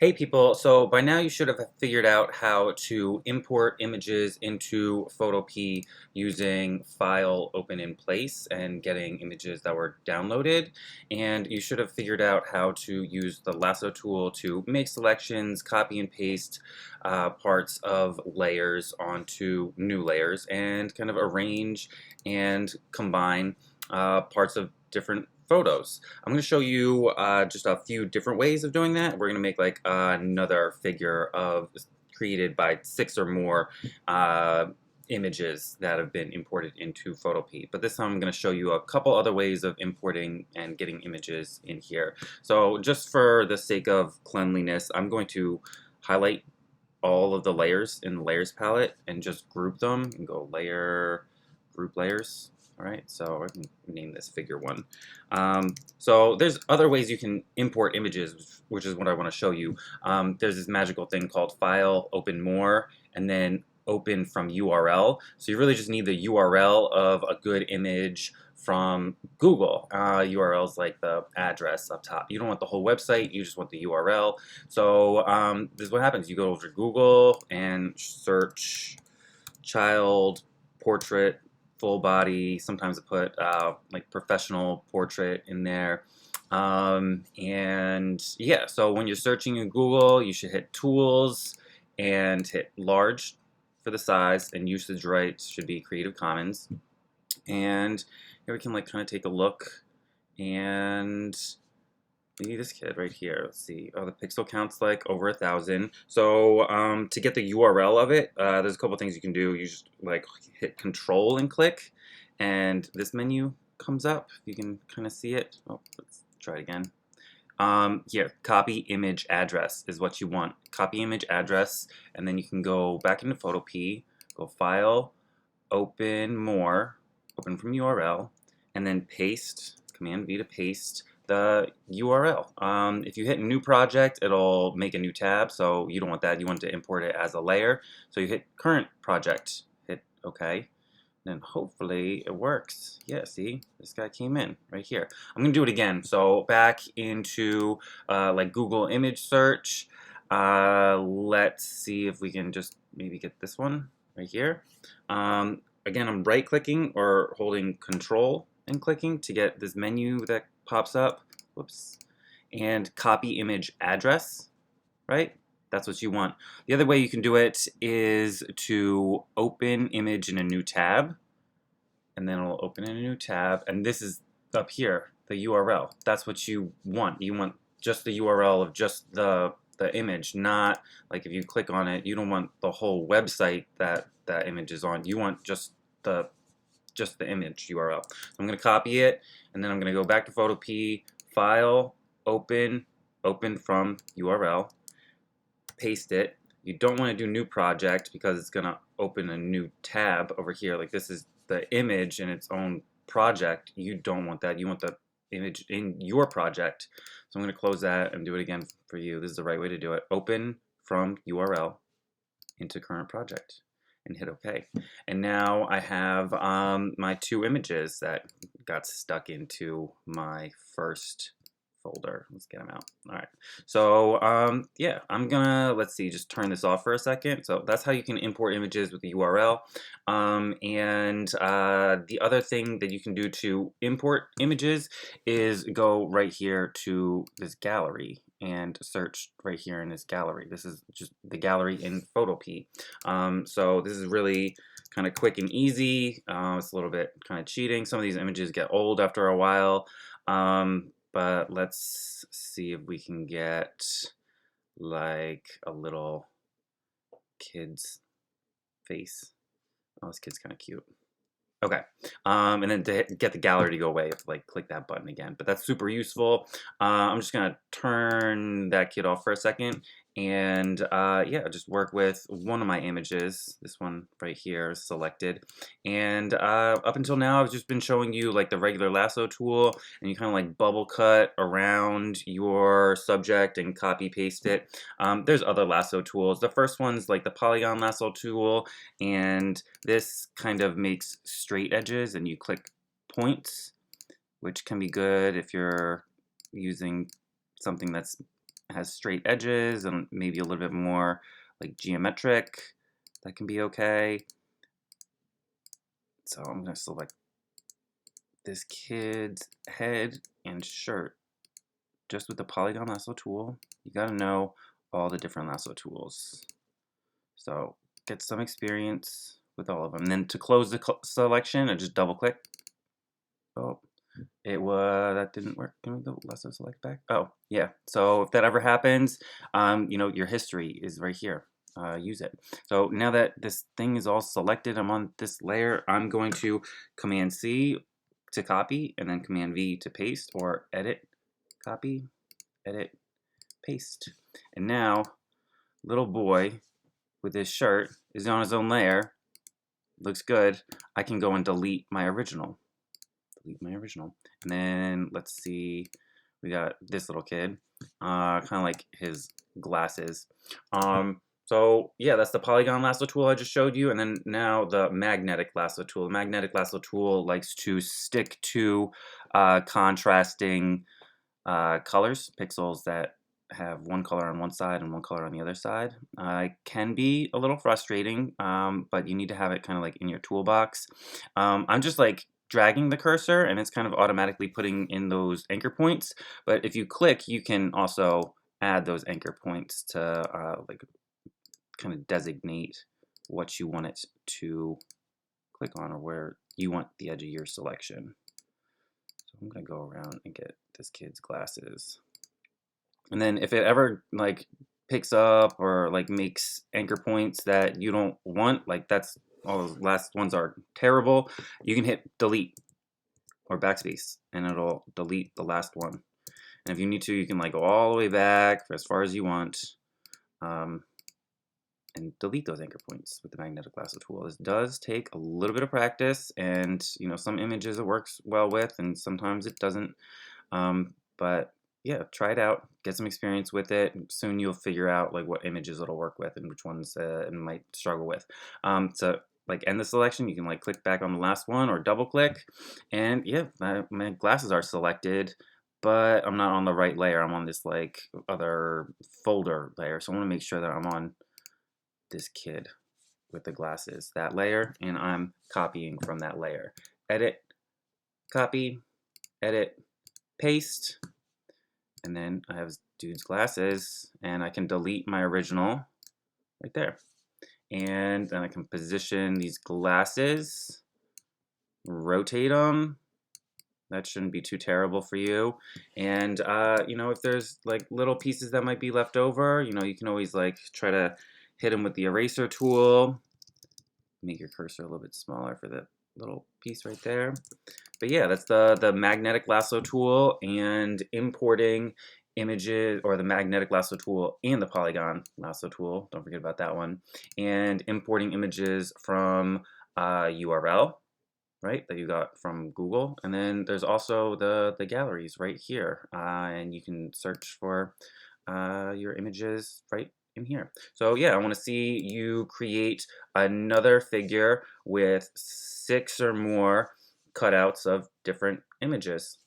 Hey people, so by now you should have figured out how to import images into Photopea using file open in place and getting images that were downloaded. And you should have figured out how to use the Lasso tool to make selections, copy and paste parts of layers onto new layers and kind of arrange and combine parts of different photos. I'm going to show you just a few different ways of doing that. We're going to make like another figure of created by 6 or more images that have been imported into Photopea. But this time I'm going to show you a couple other ways of importing and getting images in here. So just for the sake of cleanliness, I'm going to highlight all of the layers in the layers palette and just group them and go layer, group layers. All right, so I can name this figure 1. So there's other ways you can import images, which is what I want to show you. There's this magical thing called File, Open More, and then Open from URL. So you really just need the URL of a good image from Google. URLs like the address up top. You don't want the whole website, you just want the URL. So this is what happens. You go over to Google and search child portrait full body. Sometimes I put like professional portrait in there. And yeah, so when you're searching in Google, you should hit tools and hit large for the size, and usage rights should be Creative Commons. And here we can like kind of take a look, and maybe this kid right here. Let's see. Oh, the pixel count's like over 1,000. So to get the URL of it, there's a couple things you can do. You just like hit Control and click, and this menu comes up. You can kind of see it. Oh, let's try it again. Here, copy image address is what you want. Copy image address, and then you can go back into Photopea, go File, Open More, Open from URL, and then paste. Command V to paste the URL. If you hit New Project, it'll make a new tab, so you don't want that. You want to import it as a layer. So you hit Current Project, hit OK, and hopefully it works. Yeah, see, this guy came in right here. I'm gonna do it again. So back into like Google image search. Let's see if we can just maybe get this one right here. Again, I'm right clicking or holding Control and clicking to get this menu that pops up. Whoops. And copy image address, right? That's what you want. The other way you can do it is to open image in a new tab, and then it'll open in a new tab, and this is up here, the URL. That's what you want. You want just the URL of just the image, not like if you click on it, you don't want the whole website that that image is on. You want just the image URL. So I'm going to copy it, and then I'm going to go back to Photopea, File, Open, Open from URL, paste it. You don't want to do New Project because it's going to open a new tab over here. Like this is the image in its own project. You don't want that. You want the image in your project. So I'm going to close that and do it again for you. This is the right way to do it. Open from URL into current project and hit OK. And now I have my 2 images that got stuck into my first folder. Let's get them out. All right. So yeah, I'm gonna, let's see, just turn this off for a second. So that's how you can import images with the URL. The other thing that you can do to import images is go right here to this gallery and search right here in this gallery. This is just the gallery in Photopea. So this is really kind of quick and easy. It's a little bit kind of cheating. Some of these images get old after a while. But let's see if we can get like a little kid's face. Oh, this kid's kind of cute. Okay, and then to get the gallery to go away, you have to like click that button again, but that's super useful. I'm just gonna turn that kid off for a second, and yeah, just work with one of my images. This one right here is selected, and up until now I've just been showing you like the regular lasso tool, and you kind of like bubble cut around your subject and copy paste it. There's other lasso tools. The first one's like the polygon lasso tool, and this kind of makes straight edges, and you click points, which can be good if you're using something that's has straight edges and maybe a little bit more like geometric, that can be okay. So I'm going to select this kid's head and shirt just with the polygon lasso tool. You got to know all the different lasso tools. So get some experience with all of them. And then to close the selection, I just double click. Oh, that didn't work. Can we go lasso select back? Oh, yeah. So if that ever happens, you know, your history is right here. Use it. So now that this thing is all selected, I'm on this layer, I'm going to Command C to copy and then Command V to paste, or edit, copy, edit, paste. And now, little boy with his shirt is on his own layer. Looks good. I can go and delete my original. And then let's see, we got this little kid, kind of like his glasses. So yeah, that's the polygon lasso tool I just showed you. And then now the magnetic lasso tool. The magnetic lasso tool likes to stick to contrasting colors, pixels that have one color on one side and one color on the other side. It can be a little frustrating, but you need to have it kind of like in your toolbox. I'm just like dragging the cursor and it's kind of automatically putting in those anchor points. But if you click, you can also add those anchor points to like kind of designate what you want it to click on or where you want the edge of your selection. So I'm gonna go around and get this kid's glasses. And then if it ever like picks up or like makes anchor points that you don't want, like that's all those last ones are terrible, you can hit delete or backspace and it'll delete the last one. And if you need to, you can like go all the way back for as far as you want and delete those anchor points with the magnetic lasso tool. This does take a little bit of practice, and you know, some images it works well with and sometimes it doesn't. But yeah, try it out, get some experience with it. Soon you'll figure out like what images it'll work with and which ones it might struggle with. So like end the selection, you can like click back on the last one or double click, and yeah, my glasses are selected, but I'm not on the right layer. I'm on this like other folder layer, so I want to make sure that I'm on this kid with the glasses, that layer, and I'm copying from that layer. Edit, copy, edit, paste, and then I have dude's glasses, and I can delete my original right there. And then I can position these glasses, rotate them. That shouldn't be too terrible for you. And you know, if there's like little pieces that might be left over, you know, you can always like try to hit them with the eraser tool. Make your cursor a little bit smaller for the little piece right there. But yeah, that's the magnetic lasso tool, and importing images, or the magnetic lasso tool and the polygon lasso tool, don't forget about that one, and importing images from URL, right, that you got from Google. And then there's also the galleries right here, and you can search for your images right in here. So yeah, I want to see you create another figure with 6 or more cutouts of different images.